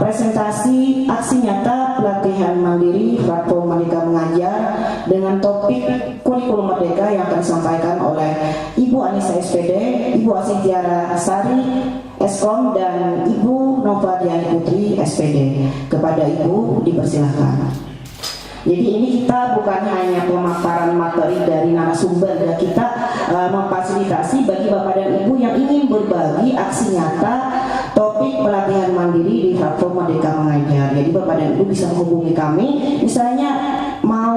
presentasi aksi nyata pelatihan mandiri platform Merdeka Mengajar dengan topik kurikulum merdeka yang akan disampaikan oleh Ibu Anissa SPD, Ibu Asintiara Asari Eskom, dan Ibu Nova Diani Putri SPD. Kepada Ibu dipersilahkan. Jadi ini kita bukan hanya pemaparan materi dari narasumber, dan kita memfasilitasi bagi Bapak dan Ibu yang ingin berbagi aksi nyata topik pelatihan mandiri di platform Merdeka Mengajar. Jadi Bapak dan Ibu bisa menghubungi kami, misalnya mau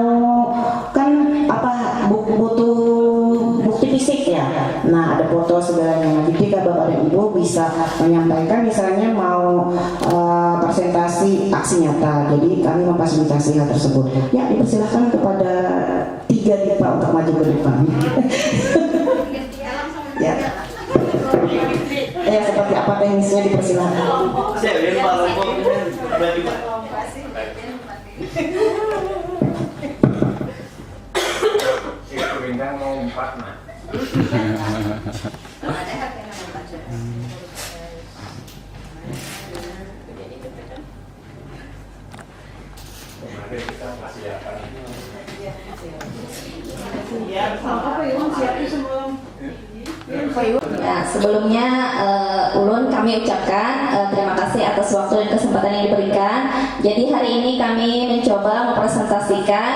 kan apa butuh bukti fisik ya. Nah, ada foto segalanya. Jadi kan Bapak dan Ibu bisa menyampaikan misalnya mau presentasi aksi nyata. Jadi kami memfasilitasi hal tersebut. Ya, dipersilakan kepada 3 DIPA untuk maju ke depan. Ya. Seperti apa teknisnya dipersilakan. Mau 4 nah. Ya, sebelumnya ulun kami ucapkan terima kasih atas waktu dan kesempatan yang diberikan. Jadi hari ini kami mencoba mempresentasikan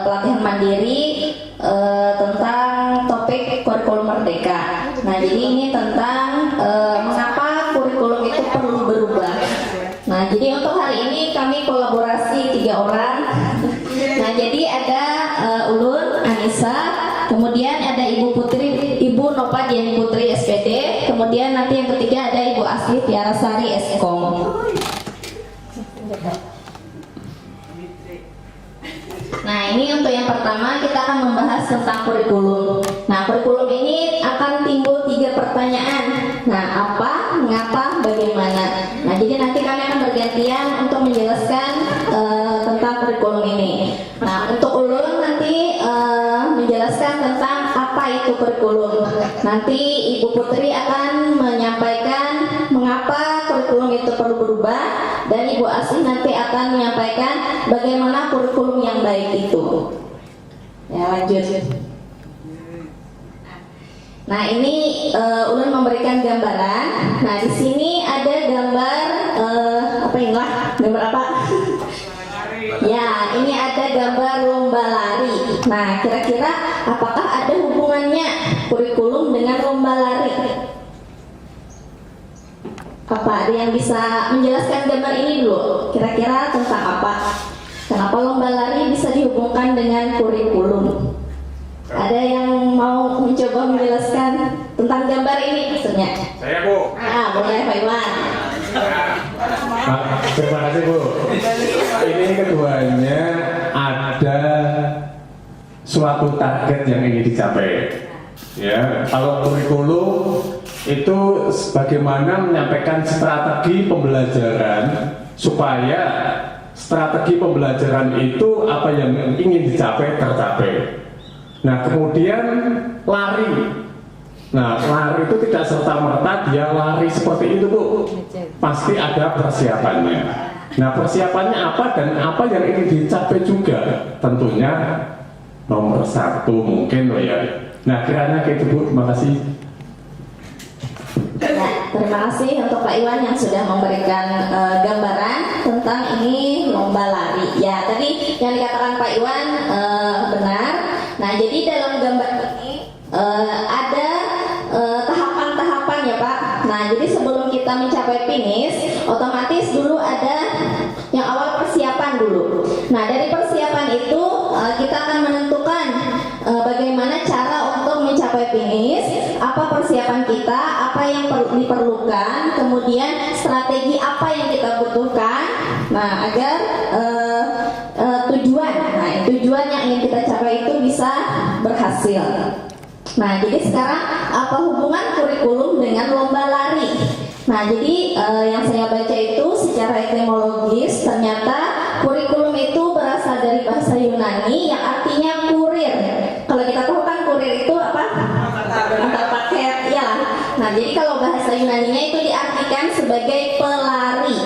pelatihan mandiri tentang topik kurikulum merdeka. Nah, jadi ini tentang mengapa kurikulum itu perlu berubah. Nah, jadi untuk hari ini kami kolaborasi 3 orang. Nah, jadi ada ulun Anissa, kemudian ada Ibu Putri, Ibu Nova Diani Putri SPD, kemudian nanti yang ketiga ada Ibu Asli Tiarasari Eskom. Nah, ini untuk yang pertama kita akan membahas tentang kurikulum. Nah, kurikulum ini akan timbul 3 pertanyaan. Nah, apa, mengapa, bagaimana. Nah, jadi nanti kami akan bergantian untuk menjelaskan tentang kurikulum ini. Nah, untuk ulun nanti menjelaskan tentang apa itu kurikulum. Nanti Ibu Putri akan menyampaikan mengapa kurikulum itu perlu berubah, dan Ibu Asih nanti akan menyampaikan bagaimana kurikulum yang baik itu. Ya, lanjut. Nah, ini ulun memberikan gambaran. Nah, di sini ada gambar apa ini lah? Gambar apa? Ya, ini ada gambar lomba lari. Nah, kira-kira apakah ada hubungannya kurikulum dengan lomba lari? Apa ada yang bisa menjelaskan gambar ini dulu? Kira-kira tentang apa? Kenapa lomba lari bisa dihubungkan dengan kurikulum? Ada yang mau mencoba menjelaskan tentang gambar ini maksudnya? Saya, Bu. Boleh Pak Iwan. Terima kasih, Bu. Ini keduanya ada suatu target yang ingin dicapai. Ya, kalau kurikulum itu bagaimana menyampaikan strategi pembelajaran supaya strategi pembelajaran itu apa yang ingin dicapai tercapai. Nah, kemudian lari. Nah, lari itu tidak serta-merta dia lari seperti itu, Bu. Pasti ada persiapannya. Nah, persiapannya apa dan apa yang ingin dicapai juga? Tentunya nomor 1 mungkin loh ya. Nah, kiranya kayak itu, Bu. Terima kasih. Ya, terima kasih untuk Pak Iwan yang sudah memberikan gambaran tentang ini lomba lari. Ya, tadi yang dikatakan Pak Iwan benar. Nah, jadi dalam gambar ini ada tahapan-tahapan ya Pak. Nah, jadi sebelum kita mencapai finish, otomatis dulu ada yang awal persiapan dulu. Nah, dari persiapan itu kita akan menentukan bagaimana cara untuk mencapai finish, apa persiapan kita, apa yang diperlukan, kemudian strategi apa yang kita butuhkan. Nah, agar tujuan yang ingin kita capai itu bisa berhasil. Nah, jadi sekarang apa hubungan kurikulum dengan lomba lari? Nah, jadi yang saya baca itu secara etimologis ternyata kurikulum itu berasal dari bahasa Yunani yang artinya kurir. Kalau kita tahu kan kurir itu apa? Antar paket, ya. Nah, jadi kalau bahasa Yunaninya itu diartikan sebagai pelari.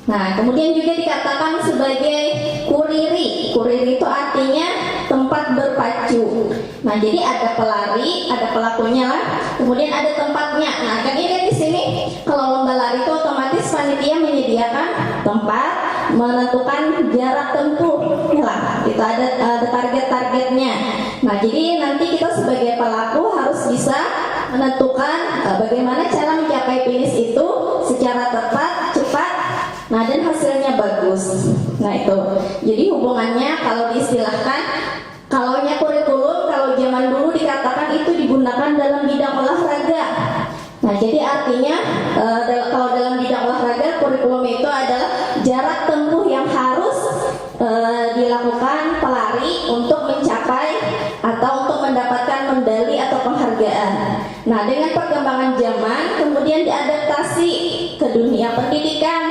Nah, kemudian juga dikatakan sebagai kuriri. Kuriri itu artinya tempat berpacu. Nah, jadi ada pelari, ada pelakunya lah. Kemudian ada tempatnya. Nah, kan ini di sini kalau lomba lari itu otomatis panitia menyediakan tempat, menentukan jarak tempuh. Lah, itu ada target-targetnya. Nah, jadi nanti kita sebagai pelaku harus bisa menentukan bagaimana cara mencapai finish itu secara tepat, cepat. Nah, dan hasilnya bagus. Nah, itu. Jadi hubungannya kalau diistilahkan, kalaunya kurikulum, kalau zaman dulu dikatakan itu digunakan dalam bidang olahraga. Nah, jadi artinya kalau dalam bidang olahraga, kurikulum itu adalah jarak tempuh yang harus dilakukan pelari untuk mencapai atau untuk mendapatkan medali atau penghargaan. Nah, dengan perkembangan zaman, kemudian diadaptasi ke dunia pendidikan.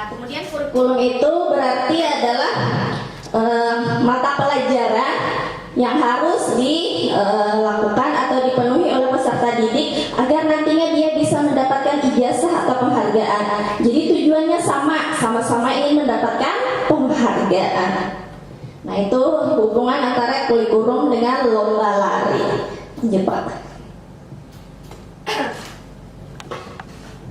Kemudian kurikulum itu berarti adalah mata pelajaran yang harus dilakukan atau dipenuhi oleh peserta didik agar nantinya dia bisa mendapatkan ijazah atau penghargaan. Jadi tujuannya sama-sama ingin mendapatkan penghargaan. Nah, itu hubungan antara kurikulum dengan lomba lari. Jepang.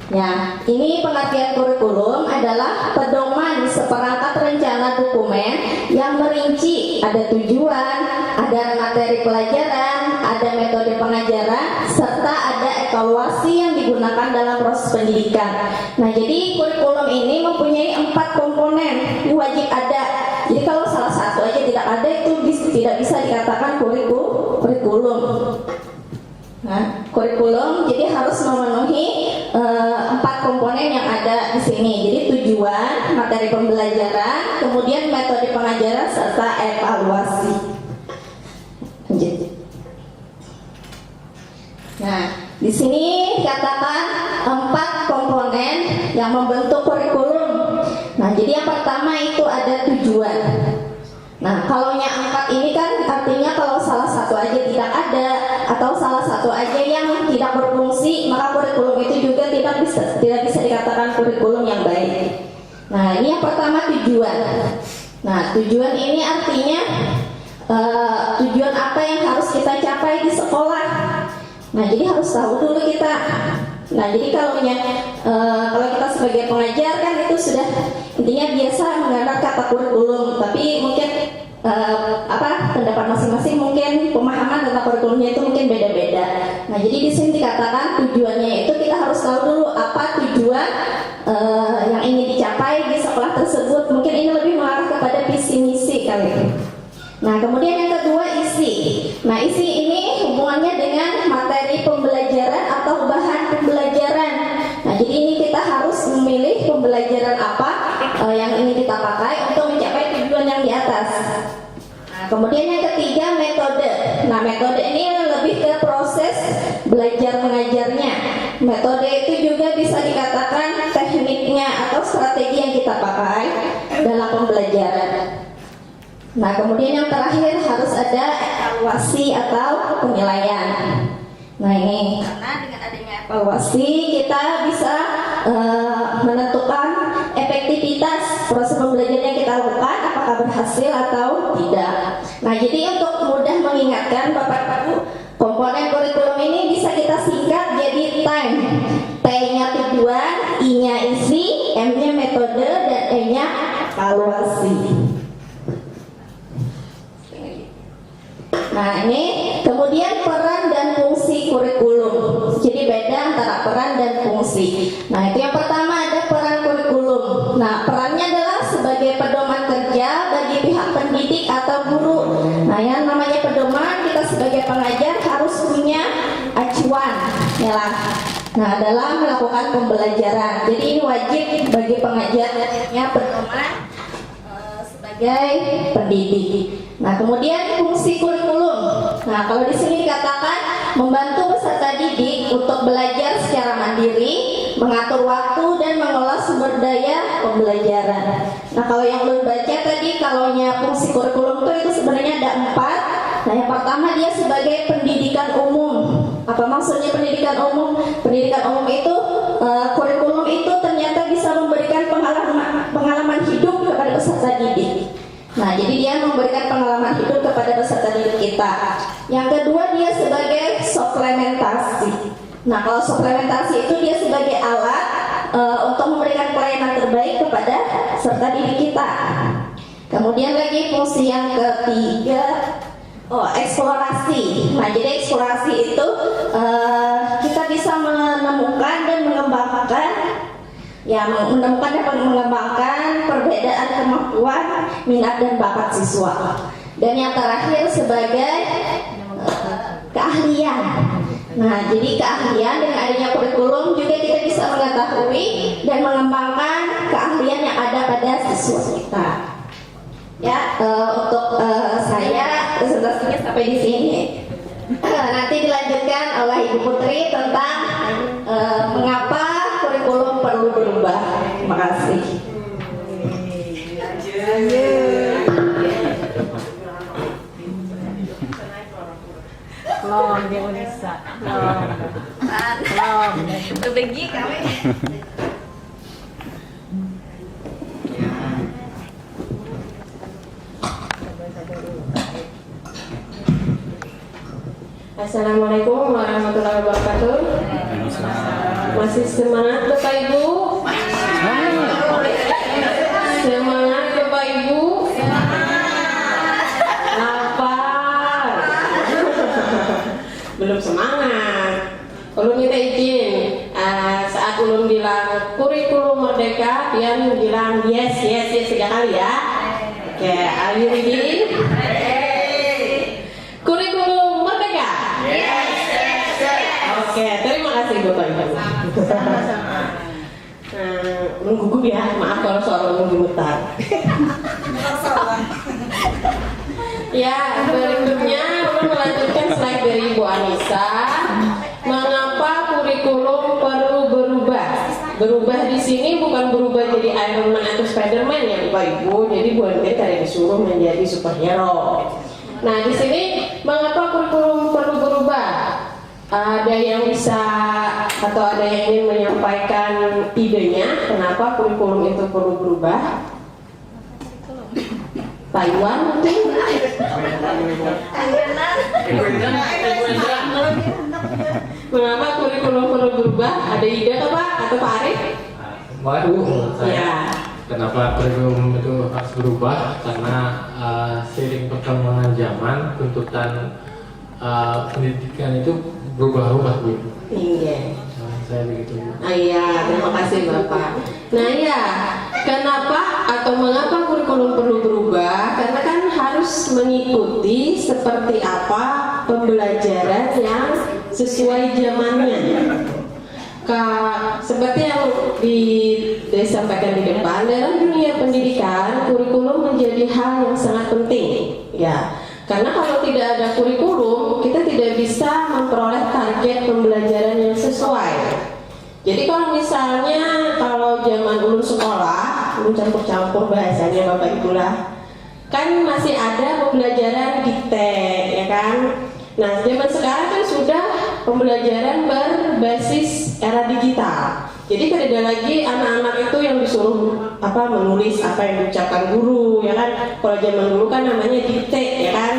Ya, ini pengertian kurikulum adalah pedoman seperangkat rencana dokumen yang merinci ada tujuan, ada materi pelajaran, ada metode pengajaran, serta ada evaluasi yang digunakan dalam proses pendidikan. Nah, jadi kurikulum ini mempunyai 4 komponen, ini wajib ada. Jadi kalau salah satu aja tidak ada itu tidak bisa dikatakan kurikulum. Nah, kurikulum jadi harus memenuhi 4 komponen yang ada di sini. Jadi tujuan, materi pembelajaran, kemudian metode pengajaran serta evaluasi. Nah, di sini dikatakan 4 komponen yang membentuk kurikulum. Nah, jadi yang pertama itu ada tujuan. Nah, kalau yang 4 ini kan artinya kalau salah satu aja tidak ada atau salah satu aja yang tidak berfungsi, maka kurikulum itu juga tidak bisa dikatakan kurikulum yang baik. Nah, ini yang pertama tujuan. Nah, tujuan ini artinya tujuan apa yang harus kita capai di sekolah. Nah, jadi harus tahu dulu kita. Nah, jadi kalau kita sebagai pengajar kan itu sudah intinya biasa menggunakan kata kurikulum, tapi mungkin pendapat masing-masing mungkin pemahaman tentang kurikulumnya itu mungkin beda-beda. Nah, jadi di sini dikatakan tujuannya itu kita harus tahu dulu apa tujuan yang ingin dicapai di sekolah tersebut. Mungkin ini lebih mengarah kepada visi misi kali ini. Nah, kemudian yang kedua isi. Nah, isi ini hubungannya dengan materi pembelajaran atau bahan pembelajaran. Nah, jadi ini kita harus memilih pembelajaran apa yang ingin kita pakai untuk mencapai tujuan yang di atas. Nah, kemudian yang ketiga metode. Nah, metode ini lebih ke proses belajar mengajarnya. Metode itu juga bisa dikatakan tekniknya atau strategi yang kita pakai dalam pembelajaran. Nah, kemudian yang terakhir harus ada evaluasi atau penilaian. Nah, ini karena dengan adanya evaluasi kita bisa menentukan efektivitas proses pembelajaran yang kita lakukan apakah berhasil atau tidak. Nah, jadi untuk mudah mengingatkan Bapak-Ibu, komponen kurikulum ini bisa kita singkat jadi time. T-nya tujuan, I-nya isi, M-nya metode, dan E-nya evaluasi. Nah, ini kemudian peran dan fungsi kurikulum. Jadi beda antara peran dan fungsi. Nah, itu yang pertama ada peran kurikulum. Nah, perannya adalah sebagai pedoman kerja bagi pihak pendidik atau guru. Nah, yang namanya pedoman kita sebagai pengajar harus punya acuan, ya lah. Nah, dalam melakukan pembelajaran. Jadi ini wajib bagi pengajar punya pedoman sebagai pendidik. Nah, kemudian fungsi kurikulum. Nah, kalau di sini dikatakan membantu peserta didik untuk belajar secara mandiri, mengatur waktu dan mengolah sumber daya pembelajaran. Nah, kalau yang belum baca tadi, kalaunya fungsi kurikulum itu sebenarnya ada 4. Nah, yang pertama dia sebagai pendidikan umum. Apa maksudnya pendidikan umum? Pendidikan umum itu kurikulum itu ternyata bisa memberikan pengalaman pengalaman hidup kepada peserta didik. Nah, jadi dia memberikan pengalaman hidup kepada peserta didik kita. Yang kedua, dia sebagai suplementasi. Nah, kalau suplementasi itu dia sebagai alat untuk memberikan pelayanan terbaik kepada peserta didik kita. Kemudian lagi fungsi yang ketiga, eksplorasi. Nah, jadi eksplorasi itu kita bisa menemukan dan mengembangkan, menemukan dan mengembangkan perbedaan kemampuan, minat dan bakat siswa. Dan yang terakhir sebagai keahlian. Nah, jadi keahlian dengan adanya kurikulum juga kita bisa mengetahui dan mengembangkan keahlian yang ada pada siswa kita. Ya, untuk saya presentasinya sampai di sini. Nanti dilanjutkan oleh Ibu Putri tentang mengapa kurikulum perlu berubah. Terima kasih. Belum di Unisa. Belum. Itu pergi kami. Assalamualaikum warahmatullahi wabarakatuh. Masih semangat Bapak Ibu? Semangat Bapak Ibu? Lapar? Belum semangat. Ulun minta izin. Saat Ulun bilang kurikulum merdeka, dia bilang yes 3 kali ya. Oke, are you ready? Kurikulum merdeka. Oke, terima kasih Bapak Ibu. Gugup ya, maaf kalau suara ulun gemetar. Ya, berikutnya ulun melanjutkan slide dari Ibu Anissa. Mengapa kurikulum perlu berubah? Berubah di sini bukan berubah jadi Iron Man atau Spiderman ya Bapak Ibu. Jadi bukan kita yang disuruh menjadi superhero. Nah, di sini mengapa kurikulum perlu berubah? Ada yang bisa atau ada yang ingin menyampaikan idenya kenapa kurikulum itu perlu berubah? Taiwan mungkin? Mengapa kurikulum perlu berubah? Ada ide atau Pak? Atau Pak Arif? Baru saya. Ya. Kenapa kurikulum itu harus berubah? Karena seiring perkembangan zaman, tuntutan pendidikan itu berubah-ubah Bu. Iya. Saya begitu Bu. Iya, terima kasih Bapak. Nah ya, kenapa atau mengapa kurikulum perlu berubah? Karena kan harus mengikuti seperti apa pembelajaran yang sesuai zamannya. Seperti yang disampaikan di depan, dalam dunia pendidikan kurikulum menjadi hal yang sangat penting. Ya. Karena kalau tidak ada kurikulum, kita tidak bisa memperoleh target pembelajaran yang sesuai. Jadi kalau misalnya kalau zaman ulun sekolah, ulun campur-campur bahasanya Bapak Ibu lah, kan masih ada pembelajaran dikte, ya kan? Nah, zaman sekarang kan sudah pembelajaran berbasis era digital. Jadi tidak ada lagi anak-anak itu yang disuruh menulis apa yang diucapkan guru, ya kan? Kalau zaman dulu kan namanya dikte, ya kan?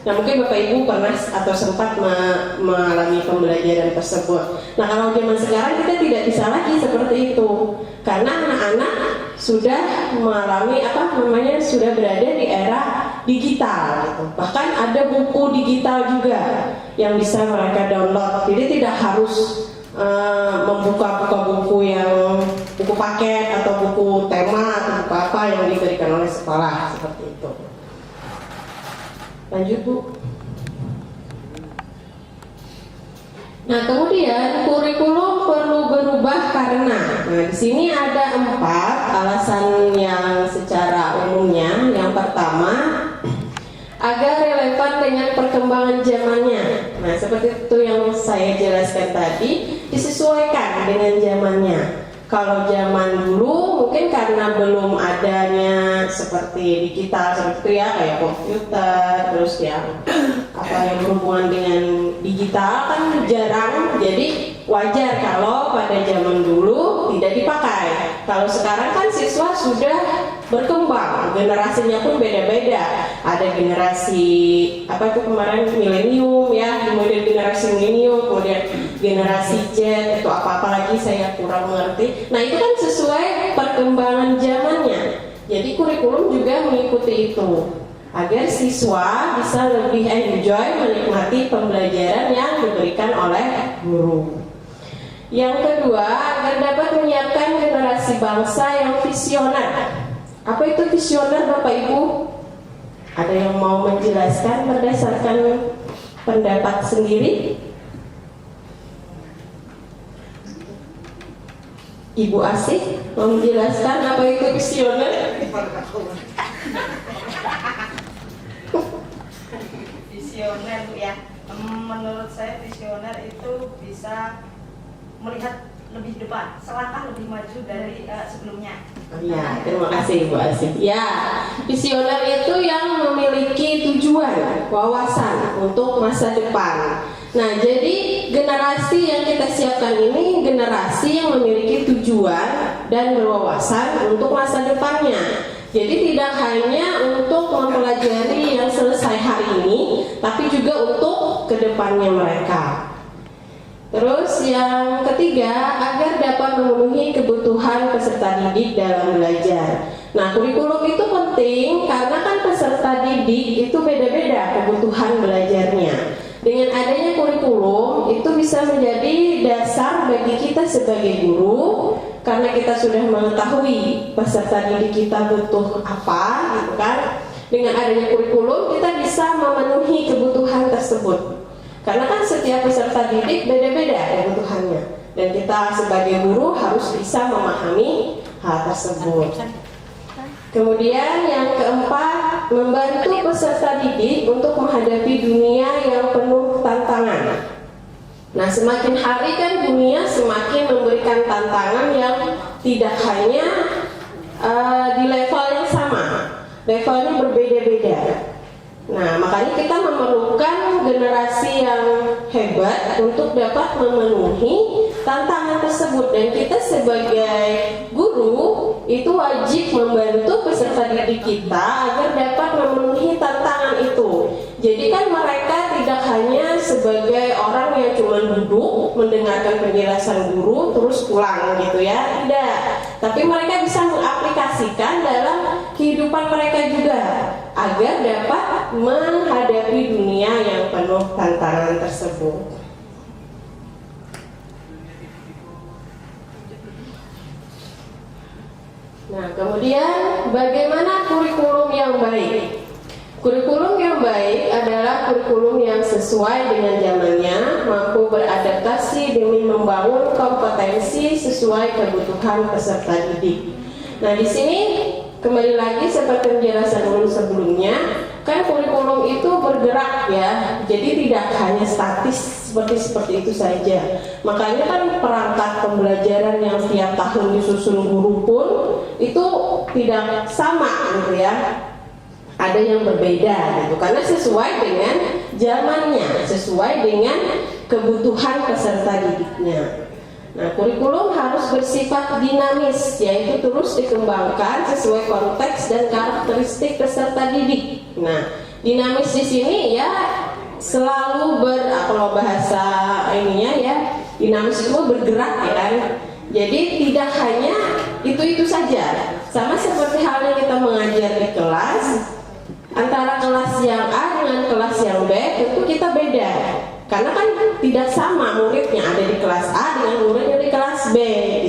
Nah, mungkin Bapak Ibu pernah atau sempat mengalami pembelajaran tersebut. Nah, kalau zaman sekarang kita tidak bisa lagi seperti itu, karena anak-anak sudah mengalami sudah berada di era digital, gitu. Bahkan ada buku digital juga yang bisa mereka download. Jadi tidak harus membuka buku yang buku paket atau buku tema atau buku apa yang diberikan oleh sekolah seperti itu. Lanjut Bu. Nah, kemudian kurikulum perlu berubah karena, di sini ada 4 alasan yang secara umumnya. Yang pertama, agar relevan dengan perkembangan zamannya. Nah, seperti itu yang saya jelaskan tadi, disesuaikan dengan zamannya. Kalau zaman dulu mungkin karena belum adanya seperti digital seperti itu ya, kayak komputer, terus yang yang berhubungan dengan digital kan jarang. Jadi wajar kalau pada zaman dulu tidak dipakai. Kalau sekarang kan siswa sudah berkembang, generasinya pun beda-beda. Ada generasi apa itu kemarin milenium ya, kemudian generasi milenium, kemudian generasi Z atau apa-apa lagi saya kurang mengerti. Nah itu kan sesuai perkembangan zamannya. Jadi kurikulum juga mengikuti itu agar siswa bisa lebih enjoy menikmati pembelajaran yang diberikan oleh guru. Yang kedua, agar dapat menyiapkan generasi bangsa yang visioner. Apa itu visioner Bapak Ibu? Ada yang mau menjelaskan berdasarkan pendapat sendiri? Ibu Asih mau menjelaskan apa itu visioner? Visioner ya, menurut saya visioner itu bisa melihat lebih depan, selangkah lebih maju dari sebelumnya. Ya, terima kasih Ibu Asih. Ya, visioner itu yang memiliki tujuan, wawasan untuk masa depan. Nah, jadi generasi yang kita siapkan ini generasi yang memiliki tujuan dan berwawasan untuk masa depannya. Jadi tidak hanya untuk mempelajari yang selesai hari ini, tapi juga untuk kedepannya mereka. Terus yang ketiga, agar dapat memenuhi kebutuhan peserta didik dalam belajar. Nah, kurikulum itu penting karena kan peserta didik itu beda-beda kebutuhan belajarnya. Dengan adanya kurikulum itu bisa menjadi dasar bagi kita sebagai guru, karena kita sudah mengetahui peserta didik kita butuh apa, gitu kan. Dengan adanya kurikulum kita bisa memenuhi kebutuhan tersebut. Karena kan setiap peserta didik beda-beda kebutuhannya, dan kita sebagai guru harus bisa memahami hal tersebut. Kemudian yang keempat, membantu peserta didik untuk menghadapi dunia yang penuh tantangan. Nah, semakin hari kan dunia semakin memberikan tantangan yang tidak hanya di level yang sama, levelnya berbeda-beda. Nah, makanya kita memerlukan generasi yang hebat untuk dapat memenuhi tantangan tersebut, dan kita sebagai guru itu wajib membantu peserta didik kita agar dapat memenuhi tantangan itu. Jadi kan mereka tidak hanya sebagai orang yang cuma duduk mendengarkan penjelasan guru terus pulang gitu ya, tidak. Tapi mereka bisa mengaplikasikan dalam kehidupan mereka juga agar dapat menghadapi dunia yang penuh tantangan tersebut. Nah, kemudian bagaimana kurikulum yang baik? Kurikulum yang baik adalah kurikulum yang sesuai dengan zamannya, mampu beradaptasi demi membangun kompetensi sesuai kebutuhan peserta didik. Nah, di sini kembali lagi seperti penjelasan dulu sebelumnya, kan kurikulum itu bergerak ya, jadi tidak hanya statis seperti itu saja. Makanya kan perangkat pembelajaran yang setiap tahun disusun guru pun itu tidak sama gitu ya. Ada yang berbeda gitu, karena sesuai dengan zamannya, sesuai dengan kebutuhan peserta didiknya. Nah, kurikulum harus bersifat dinamis, yaitu terus dikembangkan sesuai konteks dan karakteristik peserta didik. Nah, dinamis di sini ya selalu kalau bahasa ininya ya, dinamis itu bergerak ya kan. Jadi tidak hanya itu saja. Sama seperti halnya kita mengajar di kelas, antara kelas yang A dengan kelas yang B tentu kita beda. Karena kan tidak sama muridnya, ada di kelas A dengan muridnya di kelas B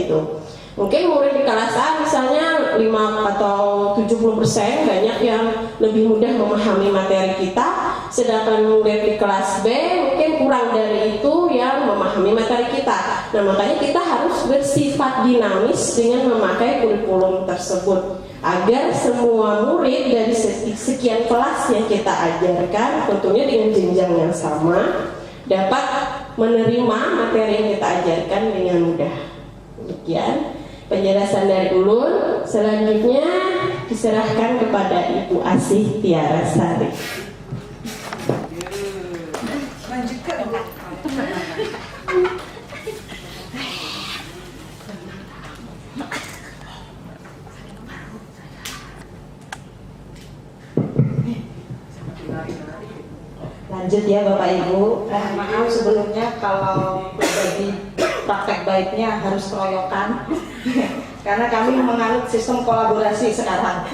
gitu. Mungkin murid di kelas A misalnya 5 atau 70% banyak yang lebih mudah memahami materi kita, sedangkan murid di kelas B mungkin kurang dari itu yang memahami materi kita. Nah, makanya kita harus bersifat dinamis dengan memakai kurikulum tersebut agar semua murid dari sekian kelas yang kita ajarkan, tentunya dengan jenjang yang sama, dapat menerima materi yang kita ajarkan dengan mudah. Demikian penjelasan dari Ulun. Selanjutnya diserahkan kepada Ibu Asih Tiara Sari. Lanjut ya Bapak Ibu. Mohon maaf sebelumnya kalau berbagi praktek baiknya harus keroyokan. Karena kami menganut sistem kolaborasi sekarang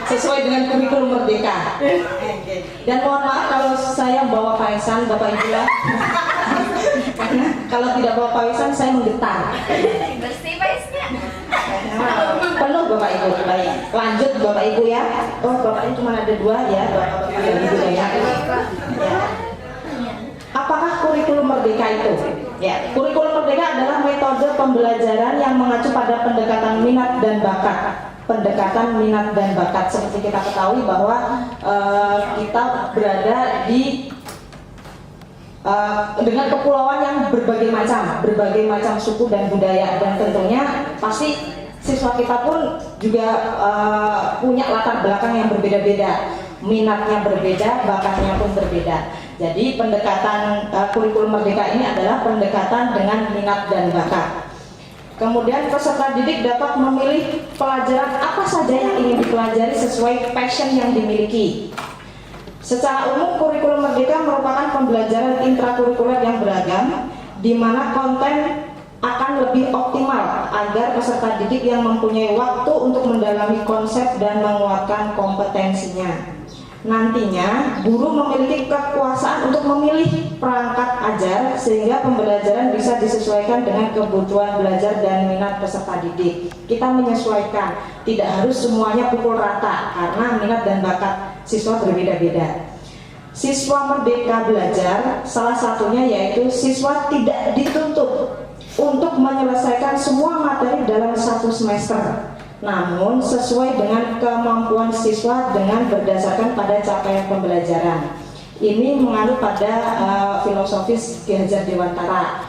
sesuai dengan kurikulum Merdeka. Dan mohon maaf kalau saya bawa paisan Bapak Ibu ya. Karena kalau tidak bawa paisan saya menggetar. Bersih paisnya. Penuh Bapak Ibu. Baik. Lanjut Bapak Ibu ya. Oh Bapaknya cuma ada 2 ya, Bapak dan Ibu ya. Apakah kurikulum Merdeka itu? Ya, kurikulum Merdeka adalah metode pembelajaran yang mengacu pada pendekatan minat dan bakat. Pendekatan minat dan bakat, seperti kita ketahui bahwa kita berada di dengan kepulauan yang berbagai macam suku dan budaya, dan tentunya pasti siswa kita pun juga punya latar belakang yang berbeda-beda, minatnya berbeda, bakatnya pun berbeda. Jadi pendekatan kurikulum Merdeka ini adalah pendekatan dengan minat dan bakat. Kemudian peserta didik dapat memilih pelajaran apa saja yang ingin dipelajari sesuai passion yang dimiliki. Secara umum kurikulum Merdeka merupakan pembelajaran intrakurikuler yang beragam, di mana konten akan lebih optimal agar peserta didik yang mempunyai waktu untuk mendalami konsep dan menguatkan kompetensinya. Nantinya, guru memiliki kekuasaan untuk memilih perangkat ajar sehingga pembelajaran bisa disesuaikan dengan kebutuhan belajar dan minat peserta didik. Kita menyesuaikan, tidak harus semuanya pukul rata karena minat dan bakat siswa berbeda-beda. Siswa merdeka belajar, salah satunya yaitu siswa tidak dituntut untuk menyelesaikan semua materi dalam 1 semester. Namun sesuai dengan kemampuan siswa dengan berdasarkan pada capaian pembelajaran. Ini menganut pada filosofis Ki Hajar Dewantara.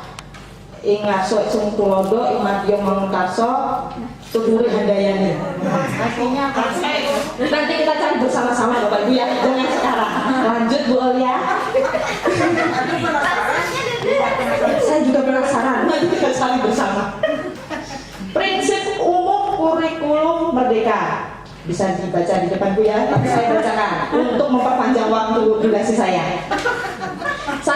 Ingarso Sung Tulodo, Imadyo Mangunkarso, Tuduri Handayani. Nanti kita cari bersama-sama Bapak Ibu ya, jangan sekarang. Lanjut Bu Olia. Saya juga penasaran, nanti kita cari bersama. Prinsip umum kurikulum Merdeka bisa dibaca di depan Bu ya, tapi saya bacakan untuk memperpanjang waktu durasi saya. 1.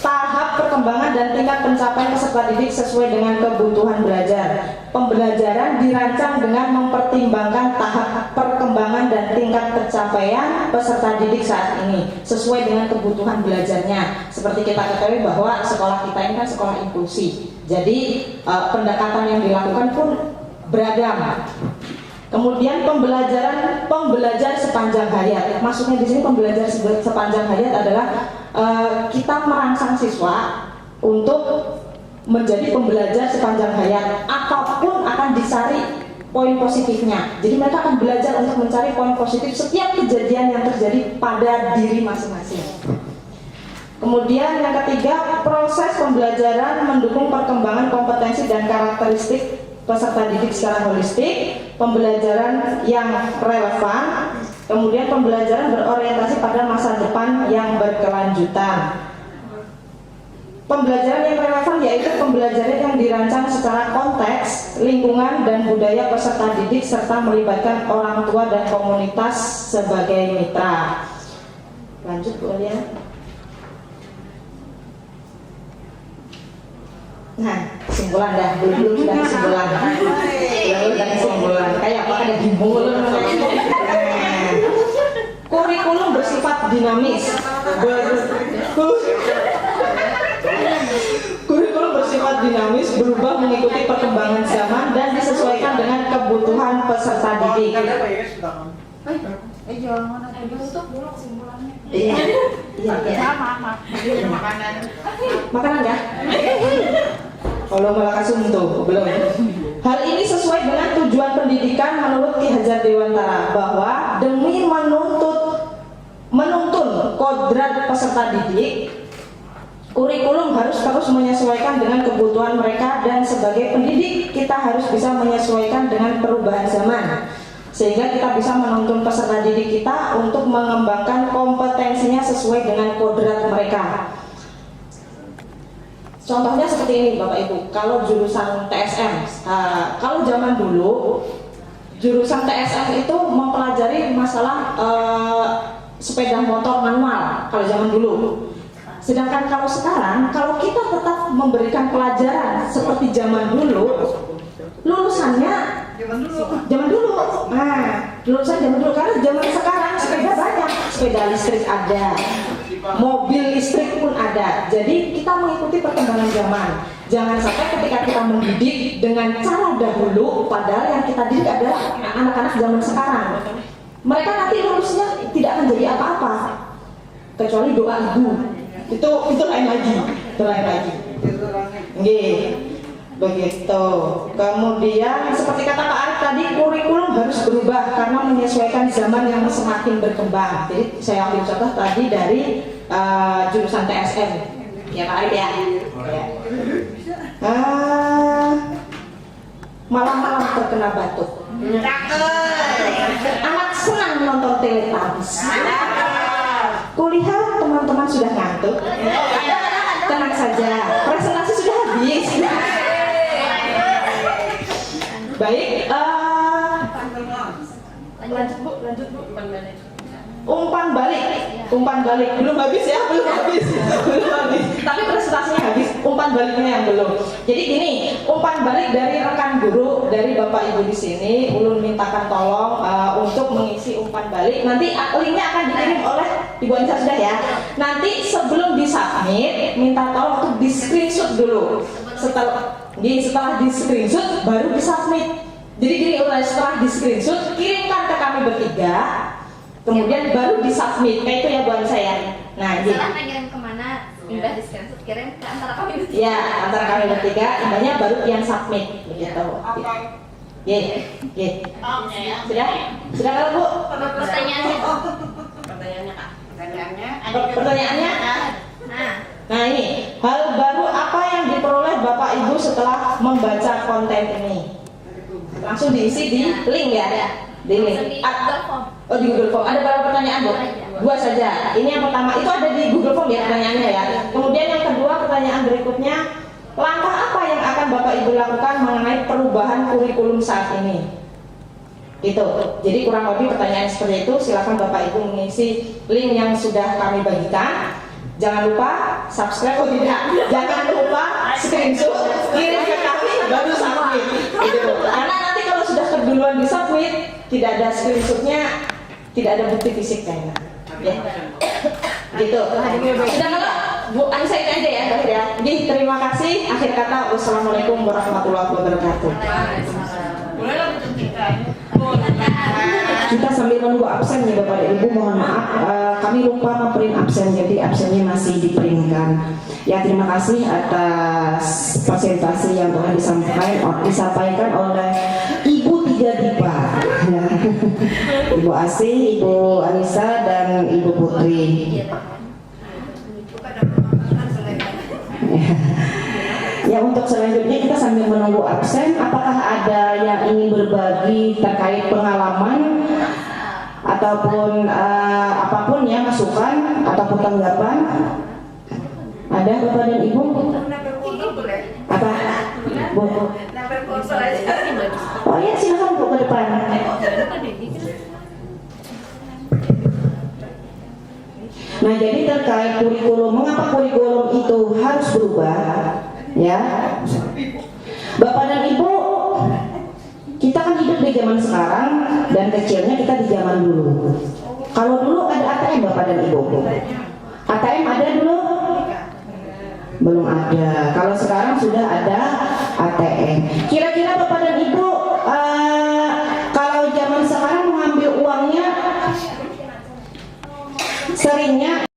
Tahap perkembangan dan tingkat pencapaian peserta didik sesuai dengan kebutuhan belajar. Pembelajaran dirancang dengan mempertimbangkan tahap perkembangan dan tingkat pencapaian peserta didik saat ini sesuai dengan kebutuhan belajarnya. Seperti kita ketahui bahwa sekolah kita ini kan sekolah inklusi. Jadi pendekatan yang dilakukan pun beragam. Kemudian pembelajar sepanjang hayat. Maksudnya di sini pembelajar sepanjang hayat adalah kita merangsang siswa untuk menjadi pembelajar sepanjang hayat. Apapun akan dicari poin positifnya. Jadi mereka akan belajar untuk mencari poin positif setiap kejadian yang terjadi pada diri masing-masing. Kemudian yang ketiga, proses pembelajaran mendukung perkembangan kompetensi dan karakteristik peserta didik secara holistik, pembelajaran yang relevan, kemudian pembelajaran berorientasi pada masa depan yang berkelanjutan. Pembelajaran yang relevan yaitu pembelajaran yang dirancang secara konteks, lingkungan, dan budaya peserta didik serta melibatkan orang tua dan komunitas sebagai mitra. Lanjut Bu Alia. Nah, kesimpulan dah, belum dan kesimpulan. Belum dan kesimpulan. Kayak apa ada bingung. Kurikulum bersifat dinamis. Kurikulum bersifat dinamis, berubah mengikuti perkembangan zaman dan disesuaikan dengan kebutuhan peserta didik. Iya. Makanan ya? Kalau malah kasunto, belum. Hal ini sesuai dengan tujuan pendidikan menurut Ki Hajar Dewantara bahwa demi menuntun kodrat peserta didik, kurikulum harus terus menyesuaikan dengan kebutuhan mereka dan sebagai pendidik kita harus bisa menyesuaikan dengan perubahan zaman. Sehingga kita bisa menuntun peserta didik kita untuk mengembangkan kompetensinya sesuai dengan kodrat mereka. Contohnya seperti ini Bapak Ibu, kalau jurusan TSM, kalau zaman dulu jurusan TSM itu mempelajari masalah sepeda motor manual kalau zaman dulu. Sedangkan kalau sekarang, kalau kita tetap memberikan pelajaran seperti zaman dulu, lulusannya zaman dulu. Nah, lulusan zaman dulu, karena zaman sekarang sepeda banyak, sepeda listrik ada, mobil listrik pun ada. Jadi kita mengikuti perkembangan zaman. Jangan sampai ketika kita mendidik dengan cara dahulu, padahal yang kita didik adalah anak-anak zaman sekarang. Mereka nanti lulusnya tidak akan jadi apa-apa, kecuali doa ibu. Itu lain lagi, Nggih, begitu. Kemudian seperti kata Pak Arif tadi, kurikulum harus berubah karena menyesuaikan zaman yang semakin berkembang. Jadi saya ambil contoh tadi dari jurusan TSM, ya Pak Arif ya. Malam-malam terkena batuk. Anak senang menonton Teletubbies. Kulihat teman-teman sudah ngantuk. Tenang saja, presentasi sudah habis. Baik, lanjut bu. Umpan balik belum habis ya, belum habis. Tapi presentasinya habis, umpan baliknya yang belum. Jadi gini, umpan balik dari rekan guru, dari Bapak Ibu di sini, ulun mintakan tolong untuk mengisi umpan balik. Nanti linknya akan dikirim oleh Ibu Anissa sudah ya. Nanti sebelum disubmit, minta tolong untuk di screenshot dulu. Setelah di screenshot baru disubmit. Jadi gini, setelah di screenshot kirimkan ke kami bertiga. Kemudian baru disubmit, kayak itu ya buat saya. Nah, Setelah ngirim kemana, udah di screenshot, kirim ke antara kami bertiga. ya antara kami bertiga, indahnya baru yang submit, begitu. Sudah kalau bu? Pertanyaannya. Pertanyaannya? Nah ini, hal baru apa yang diperoleh Bapak Ibu setelah membaca konten ini? Langsung diisi di link ya. Di link. Oh di Google Form. Ada berapa pertanyaan bu? 2 saja. Ini yang pertama, itu ada di Google Form ya pertanyaannya ya. Kemudian yang kedua, pertanyaan berikutnya, langkah apa yang akan Bapak Ibu lakukan mengenai perubahan kurikulum saat ini? Gitu. Jadi kurang lebih pertanyaan seperti itu. Silakan Bapak Ibu mengisi link yang sudah kami bagikan. Jangan lupa subscribe, jangan lupa screenshot, kirim ke kami baru submit. Gitu. Karena nanti kalau sudah keduluan di submit, tidak ada screenshotnya, tidak ada bukti fisik kayaknya. Ya. Gitu. Sudah kalau Bu Anissa itu aja ya, Mbak ya. Jadi terima kasih. Akhir kata, wassalamualaikum warahmatullahi wabarakatuh. Kita sambil menunggu absen ya Bapak dan Ibu, mohon maaf kami lupa memprint absen, jadi absennya masih diprintkan. Ya terima kasih atas presentasi yang telah disampaikan oleh Ibu Tiga Dipa, Ibu Asih, Ibu Anissa dan Ibu Putri. Ya untuk selanjutnya kita sambil menunggu absen, apakah ada yang ingin berbagi terkait pengalaman ataupun apapun ya, masukan ataupun tanggapan? Ada Bapak dan Ibu? Apa? Bu? Oh ya silakan Bu ke depan. Nah jadi terkait kurikulum, mengapa kurikulum itu harus berubah? Ya, Bapak dan Ibu, kita kan hidup di zaman sekarang dan kecilnya kita di zaman dulu. Kalau dulu ada ATM Bapak dan Ibu, ATM ada dulu? Belum ada. Kalau sekarang sudah ada ATM. Kira-kira Bapak dan Ibu, kalau zaman sekarang mengambil uangnya seringnya